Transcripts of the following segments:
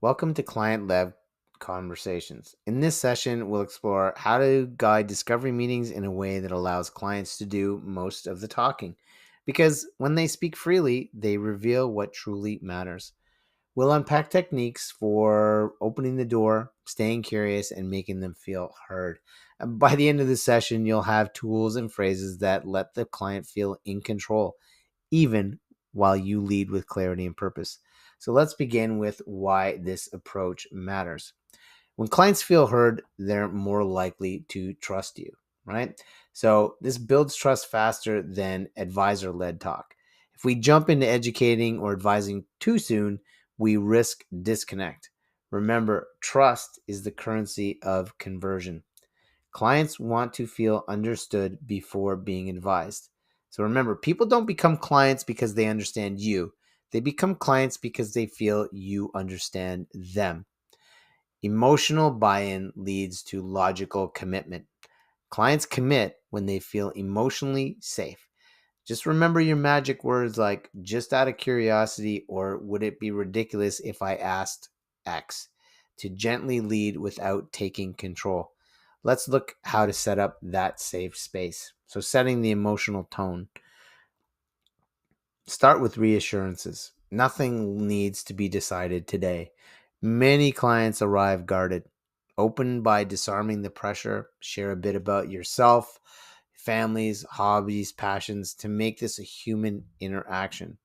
Welcome to Client-Led Conversations. In this session, we'll explore how to guide discovery meetings in a way that allows clients to do most of the talking. Because when they speak freely, they reveal what truly matters. We'll unpack techniques for opening the door, staying curious, and making them feel heard. And by the end of the session, you'll have tools and phrases that let the client feel in control, even while you lead with clarity and purpose. So let's begin with why this approach matters. When clients feel heard, they're more likely to trust you, right? So this builds trust faster than advisor led talk. If we jump into educating or advising too soon, we risk disconnect. Remember, trust is the currency of conversion. Clients want to feel understood before being advised. So remember, people don't become clients because they understand you. They become clients because they feel you understand them. Emotional buy in leads to logical commitment. Clients commit when they feel emotionally safe. Just remember your magic words like just out of curiosity or would it be ridiculous if I asked X to gently lead without taking control. Let's look how to set up that safe space. So setting the emotional tone. Start with reassurances. Nothing needs to be decided today. Many clients arrive guarded. Open by disarming the pressure. Share a bit about yourself, families, hobbies, passions to make this a human interaction.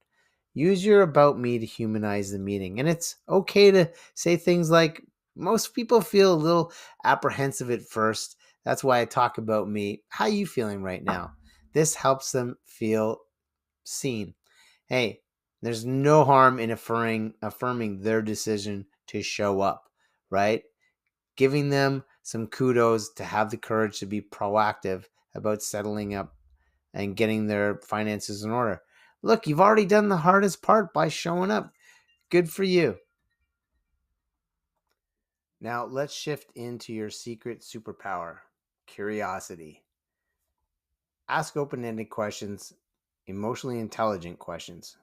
Use your about me to humanize the meeting. And it's okay to say things like, most people feel a little apprehensive at first. That's why I talk about me. How are you feeling right now? This helps them feel seen. Hey, there's no harm in affirming their decision to show up, right? Giving them some kudos to have the courage to be proactive about settling up and getting their finances in order. Look, you've already done the hardest part by showing up. Good for you. Now, let's shift into your secret superpower, curiosity. Ask open ended questions, emotionally intelligent questions.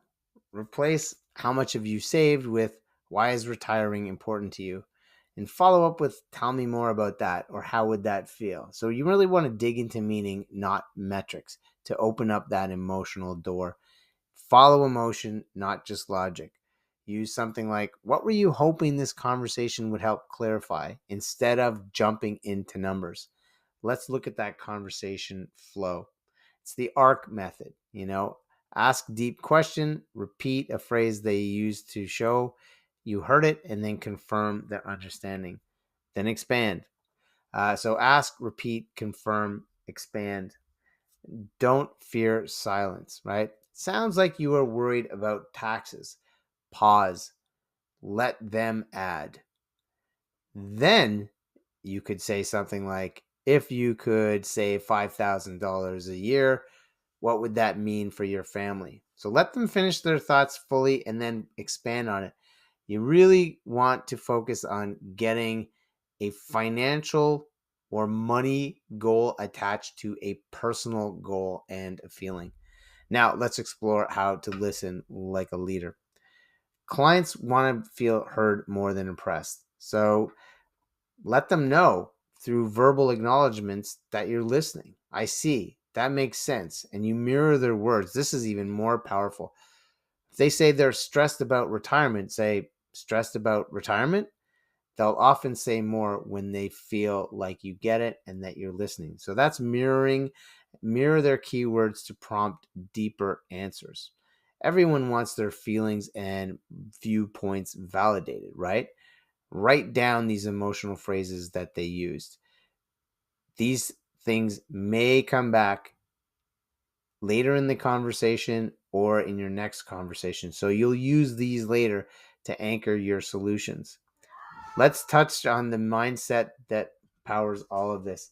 Replace how much have you saved with why is retiring important to you? And follow up with tell me more about that or how would that feel? So you really want to dig into meaning, not metrics, to open up that emotional door. Follow emotion, not just logic. Use something like, what were you hoping this conversation would help clarify instead of jumping into numbers? Let's look at that conversation flow. It's the ARC method, ask deep question, repeat a phrase they use to show you heard it, and then confirm their understanding. Then expand. So ask, repeat, confirm, expand. Don't fear silence, right? Sounds like you are worried about taxes. Pause. Let them add. Then you could say something like, if you could save $5,000 a year, what would that mean for your family? So let them finish their thoughts fully and then expand on it. You really want to focus on getting a financial or money goal attached to a personal goal and a feeling. Now, let's explore how to listen like a leader. Clients want to feel heard more than impressed. So let them know through verbal acknowledgments that you're listening. I see. That makes sense. And you mirror their words. This is even more powerful. If they say they're stressed about retirement, say, stressed about retirement? They'll often say more when they feel like you get it and that you're listening. So that's mirroring. Mirror their keywords to prompt deeper answers. Everyone wants their feelings and viewpoints validated, right? Write down these emotional phrases that they used. These things may come back later in the conversation or in your next conversation. So you'll use these later to anchor your solutions. Let's touch on the mindset that powers all of this.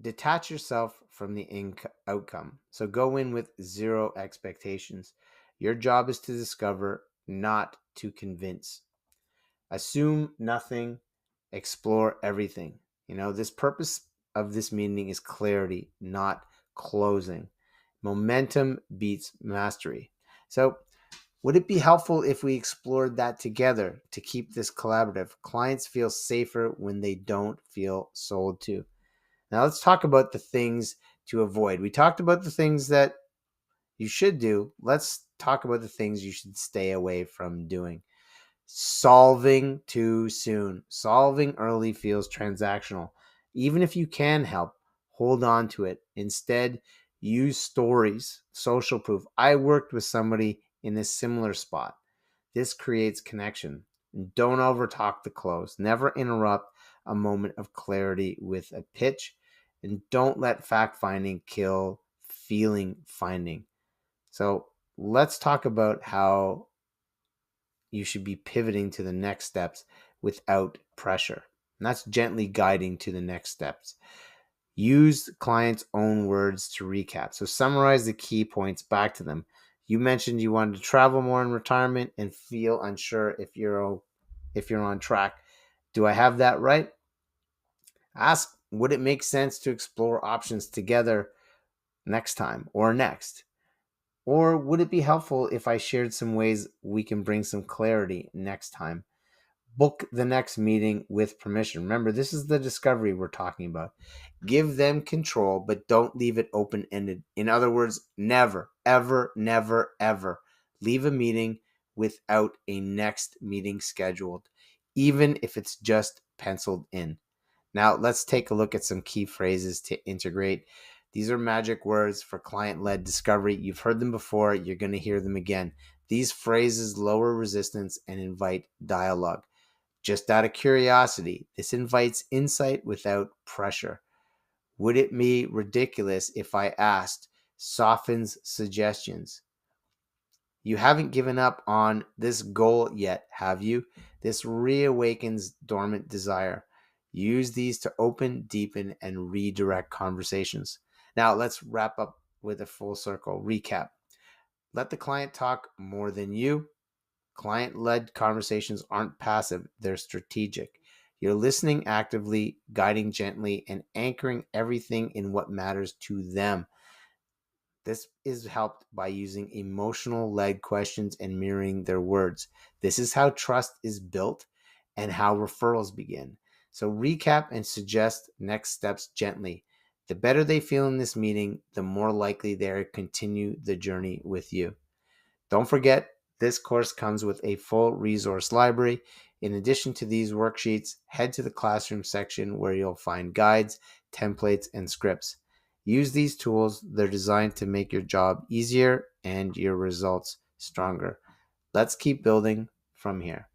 Detach yourself from the outcome. So go in with zero expectations. Your job is to discover, not to convince. Assume nothing, explore everything. This purpose of this meeting is clarity, not closing. Momentum beats mastery. So Would it be helpful if we explored that together to keep this collaborative? Clients feel safer when they don't feel sold to. Now let's talk about the things to avoid. We talked about the things that you should do. Let's talk about the things you should stay away from doing. Solving too soon. Solving early feels transactional. Even if you can help, hold on to it. Instead, use stories, social proof. I worked with somebody in a similar spot. This creates connection. Don't overtalk the close. Never interrupt a moment of clarity with a pitch. And don't let fact finding kill feeling finding. So let's talk about how you should be pivoting to the next steps without pressure. And that's gently guiding to the next steps. Use client's own words to recap. So summarize the key points back to them. You mentioned you wanted to travel more in retirement and feel unsure if you're on track. Do I have that right? Ask, would it make sense to explore options together next time or next? Or would it be helpful if I shared some ways we can bring some clarity next time? Book the next meeting with permission. Remember, this is the discovery we're talking about. Give them control, but don't leave it open-ended. In other words, never, ever, never, ever leave a meeting without a next meeting scheduled, even if it's just penciled in. Now, let's take a look at some key phrases to integrate. These are magic words for client-led discovery. You've heard them before. You're going to hear them again. These phrases lower resistance and invite dialogue. Just out of curiosity, this invites insight without pressure. Would it be ridiculous if I asked? Softens suggestions. You haven't given up on this goal yet, have you? This reawakens dormant desire. Use these to open, deepen, and redirect conversations. Now, let's wrap up with a full circle recap. Let the client talk more than you. Client-led conversations aren't passive, they're strategic. You're listening actively, guiding gently, and anchoring everything in what matters to them. This is helped by using emotional-led questions and mirroring their words. This is how trust is built and how referrals begin. So recap and suggest next steps gently. The better they feel in this meeting, the more likely they are to continue the journey with you. Don't forget, this course comes with a full resource library. In addition to these worksheets, head to the classroom section where you'll find guides, templates, and scripts. Use these tools. They're designed to make your job easier and your results stronger. Let's keep building from here.